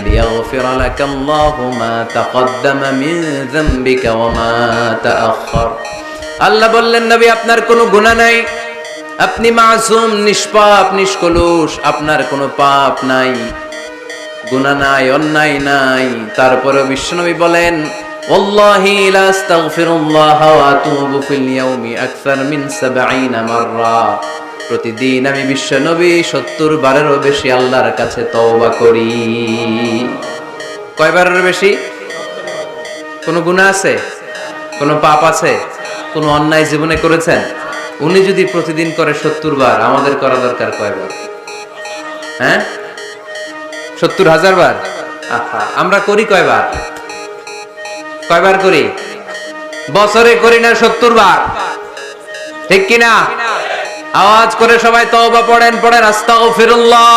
ليغفر لك الله ما تقدم من ذنبك وما تأخر আল্লাহ বললেন নবী আপনার কোনো গুনাহ নাই, আপনি মাসুম, নিষ্পাপ, নিষ্কলুষ, আপনার কোনো পাপ নাই, গুনাহ নাই, অন্যায় নাই। তারপরে বিশ্বনবী বলেন ওয়াল্লাহি লা আস্তাগফিরুল্লাহ ওয়া আতুবু ফিল ইয়াউমি আকসার মিন 70 মাররা, প্রতিদিন আমি বিশ্বনবী 70 বারেরও বেশি আল্লাহর কাছে তওবা করি। কয়বারের বেশি? কোনো গুনাহ আছে? কোনো পাপ আছে? কোনো অন্যায় জীবনে করেছেন? উনি যদি প্রতিদিন করে 70 বার, আমাদের করা দরকার কয়বার? হ্যাঁ, 70,000 বার। আহা, আমরা করি কয়বার? কয়বার করি? বছরে করি না 70 বার, ঠিক কিনা? আওয়াজ করে সবাই তওবা পড়েন, পড়েন আস্তাগফিরুল্লাহ।